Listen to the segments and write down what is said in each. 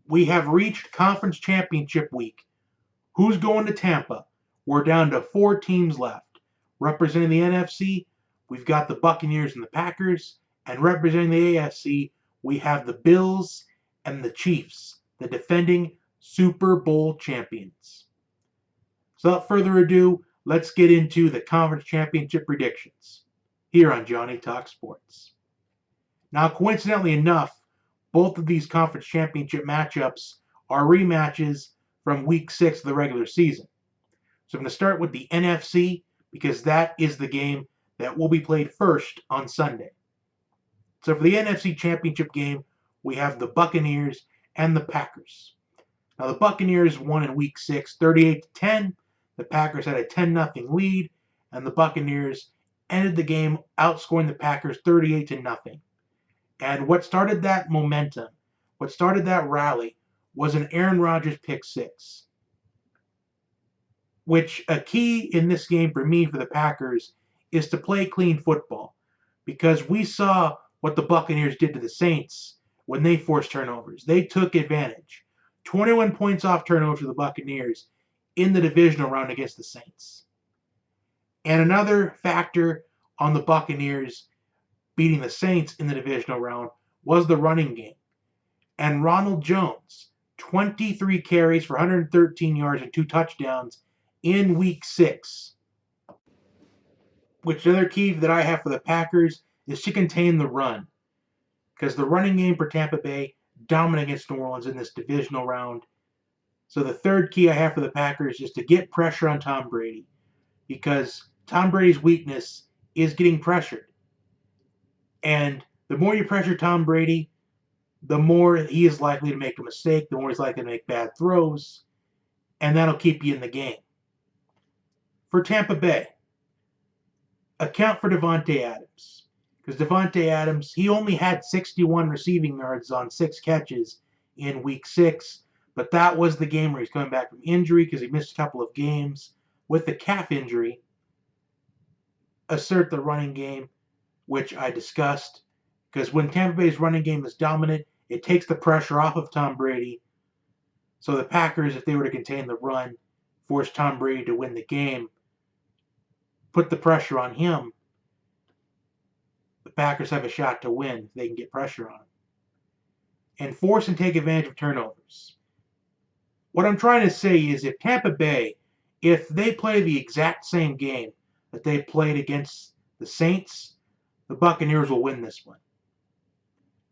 We have reached conference championship week. Who's going to Tampa? We're down to 4 teams left. Representing the NFC, we've got the Buccaneers and the Packers. And representing the AFC, we have the Bills and the Chiefs, the defending Super Bowl champions. So without further ado, let's get into the conference championship predictions here on Johnny Talk Sports. Now, coincidentally enough, both of these conference championship matchups are rematches from week 6 of the regular season. So I'm going to start with the NFC because that is the game that will be played first on Sunday. So for the NFC championship game, we have the Buccaneers and the Packers. Now the Buccaneers won in week 6, 38-10. The Packers had a 10-0 lead, and the Buccaneers ended the game outscoring the Packers 38-0. And what started that momentum, what started that rally, was an Aaron Rodgers pick 6. Which a key in this game for me for the Packers is to play clean football. Because we saw what the Buccaneers did to the Saints when they forced turnovers. They took advantage. 21 points off turnovers for the Buccaneers in the divisional round against the Saints. And another factor on the Buccaneers beating the Saints in the divisional round was the running game. And Ronald Jones, 23 carries for 113 yards and 2 touchdowns in week 6. Which another key that I have for the Packers is to contain the run. Because the running game for Tampa Bay dominated against New Orleans in this divisional round. So the third key I have for the Packers is to get pressure on Tom Brady. Because Tom Brady's weakness is getting pressured. And the more you pressure Tom Brady, the more he is likely to make a mistake, the more he's likely to make bad throws, and that'll keep you in the game. For Tampa Bay, account for Davante Adams. Because Davante Adams, he only had 61 receiving yards on 6 catches in week 6, but that was the game where he's coming back from injury because he missed a couple of games with the calf injury. Assert the running game, which I discussed, because when Tampa Bay's running game is dominant, it takes the pressure off of Tom Brady. So the Packers, if they were to contain the run, force Tom Brady to win the game, put the pressure on him, the Packers have a shot to win if they can get pressure on him. And force and take advantage of turnovers. What I'm trying to say is if Tampa Bay, if they play the exact same game that they played against the Saints, the Buccaneers will win this one.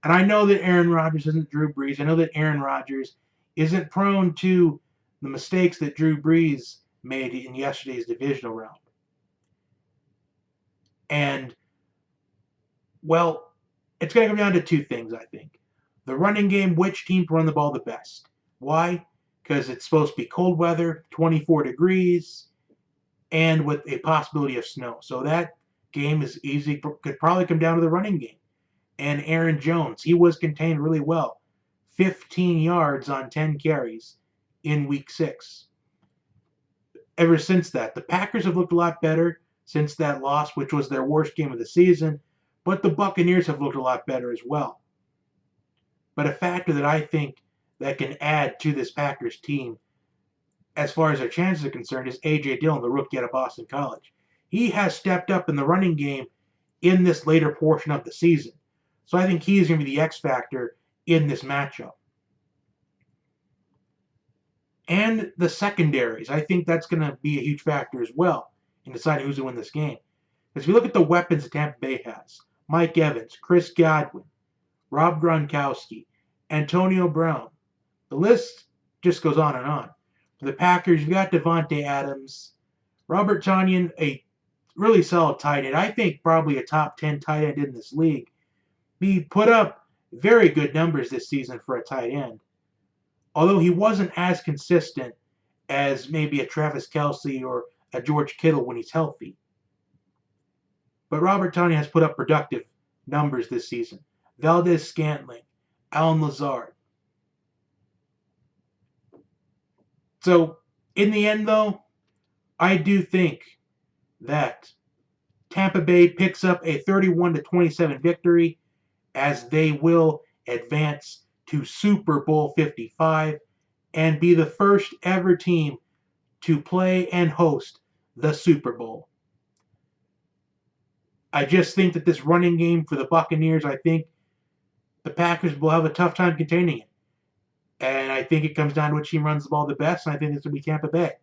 And I know that Aaron Rodgers isn't Drew Brees. I know that Aaron Rodgers isn't prone to the mistakes that Drew Brees made in yesterday's divisional round. And, well, it's going to come down to 2 things, I think. The running game, which team can run the ball the best. Why? Because it's supposed to be cold weather, 24 degrees, and with a possibility of snow. So that game is easy, could probably come down to the running game. And Aaron Jones, he was contained really well. 15 yards on 10 carries in week 6. Ever since that, the Packers have looked a lot better since that loss, which was their worst game of the season, but the Buccaneers have looked a lot better as well. But a factor that I think that can add to this Packers team, as far as their chances are concerned, is A.J. Dillon, the rookie out of Boston College. He has stepped up in the running game in this later portion of the season. So I think he's going to be the X factor in this matchup. And the secondaries, I think that's going to be a huge factor as well in deciding who's going to win this game. Because if you look at the weapons that Tampa Bay has, Mike Evans, Chris Godwin, Rob Gronkowski, Antonio Brown, the list just goes on and on. For the Packers, you've got Davante Adams, Robert Tonyan, a really solid tight end. I think probably a top 10 tight end in this league. He put up very good numbers this season for a tight end. Although he wasn't as consistent as maybe a Travis Kelce or a George Kittle when he's healthy. But Robert Tonyan has put up productive numbers this season. Valdez Scantling, Allen Lazard. So, in the end, though, I do think that Tampa Bay picks up a 31-27 victory as they will advance to Super Bowl 55 and be the first ever team to play and host the Super Bowl. I just think that this running game for the Buccaneers, I think the Packers will have a tough time containing it. And I think it comes down to which team runs the ball the best, and I think it's going to be Tampa Bay.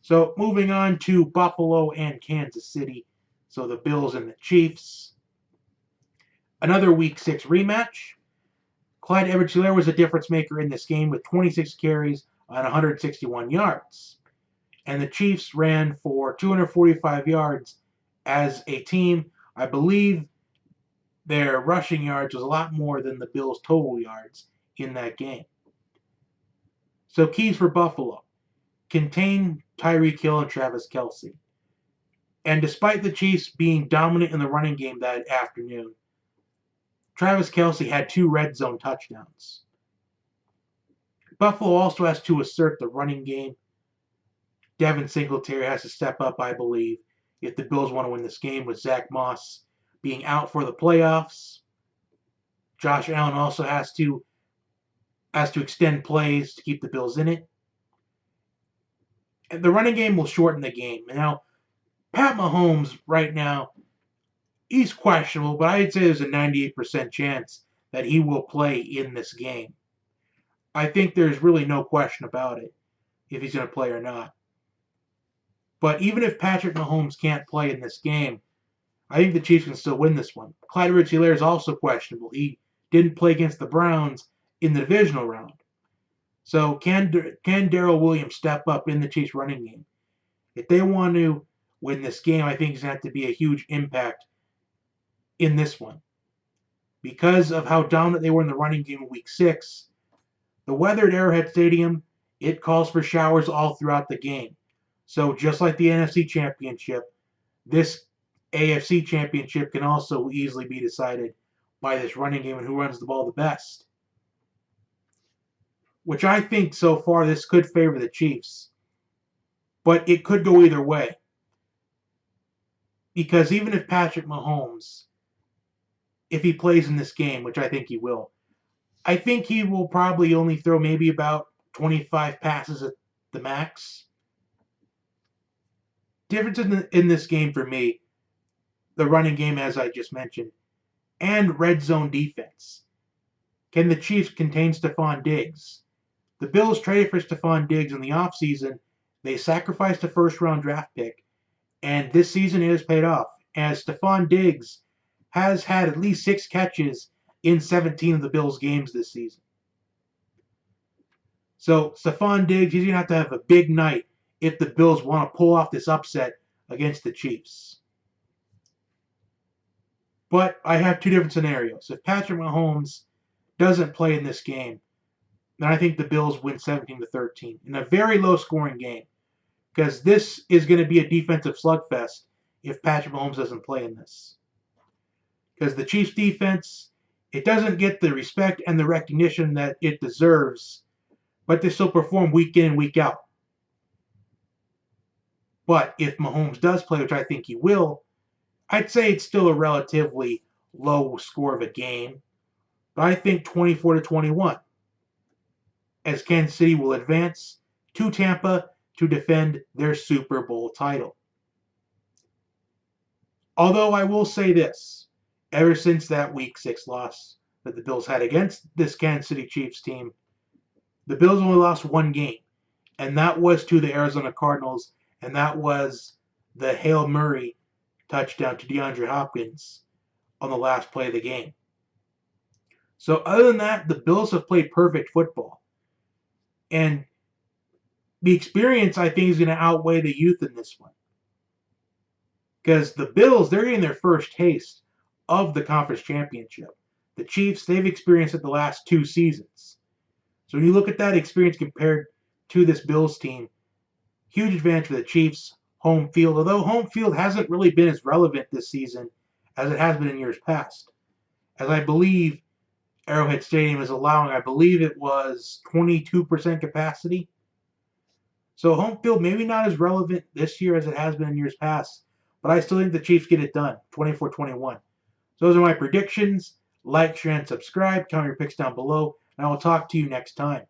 So moving on to Buffalo and Kansas City. So the Bills and the Chiefs. Another Week 6 rematch. Clyde Edwards-Helaire was a difference maker in this game with 26 carries on 161 yards. And the Chiefs ran for 245 yards as a team. I believe their rushing yards was a lot more than the Bills' total yards in that game. So keys for Buffalo. Contain Tyreek Hill and Travis Kelce. And despite the Chiefs being dominant in the running game that afternoon, Travis Kelce had 2 red zone touchdowns. Buffalo also has to assert the running game. Devin Singletary has to step up, I believe, if the Bills want to win this game, with Zach Moss being out for the playoffs. Josh Allen also has to extend plays to keep the Bills in it. And the running game will shorten the game. Now, Pat Mahomes right now, he's questionable, but I'd say there's a 98% chance that he will play in this game. I think there's really no question about it, if he's going to play or not. But even if Patrick Mahomes can't play in this game, I think the Chiefs can still win this one. Clyde Edwards-Helaire is also questionable. He didn't play against the Browns in the divisional round. So can Darrell Williams step up in the Chiefs running game? If they want to win this game, I think it's going to have to be a huge impact in this one. Because of how dominant they were in the running game in Week 6, the weather at Arrowhead Stadium, it calls for showers all throughout the game. So just like the NFC Championship, this AFC Championship can also easily be decided by this running game and who runs the ball the best. Which I think so far this could favor the Chiefs. But it could go either way. Because even if Patrick Mahomes, if he plays in this game, which I think he will, I think he will probably only throw maybe about 25 passes at the max. Difference in this game for me, the running game as I just mentioned, and red zone defense. Can the Chiefs contain Stephon Diggs? The Bills traded for Stephon Diggs in the offseason. They sacrificed a first-round draft pick, and this season it has paid off, as Stephon Diggs has had at least 6 catches in 17 of the Bills' games this season. So Stephon Diggs, he's going to have a big night if the Bills want to pull off this upset against the Chiefs. But I have 2 different scenarios. If Patrick Mahomes doesn't play in this game, then I think the Bills win 17-13 in a very low-scoring game, because this is going to be a defensive slugfest if Patrick Mahomes doesn't play in this. Because the Chiefs' defense, it doesn't get the respect and the recognition that it deserves, but they still perform week in and week out. But if Mahomes does play, which I think he will, I'd say it's still a relatively low score of a game. But I think 24-21, as Kansas City will advance to Tampa to defend their Super Bowl title. Although I will say this, ever since that Week 6 loss that the Bills had against this Kansas City Chiefs team, the Bills only lost 1 game, and that was to the Arizona Cardinals, and that was the Hail Murray touchdown to DeAndre Hopkins on the last play of the game. So other than that, the Bills have played perfect football. And the experience, I think, is going to outweigh the youth in this one. Because the Bills, they're getting their first taste of the conference championship. The Chiefs, they've experienced it the last 2 seasons. So when you look at that experience compared to this Bills team, huge advantage for the Chiefs, home field. Although home field hasn't really been as relevant this season as it has been in years past. As I believe Arrowhead Stadium is allowing, I believe it was 22% capacity. So home field maybe not as relevant this year as it has been in years past, but I still think the Chiefs get it done, 24-21. So those are my predictions. Like, share, and subscribe. Comment your picks down below. and I will talk to you next time.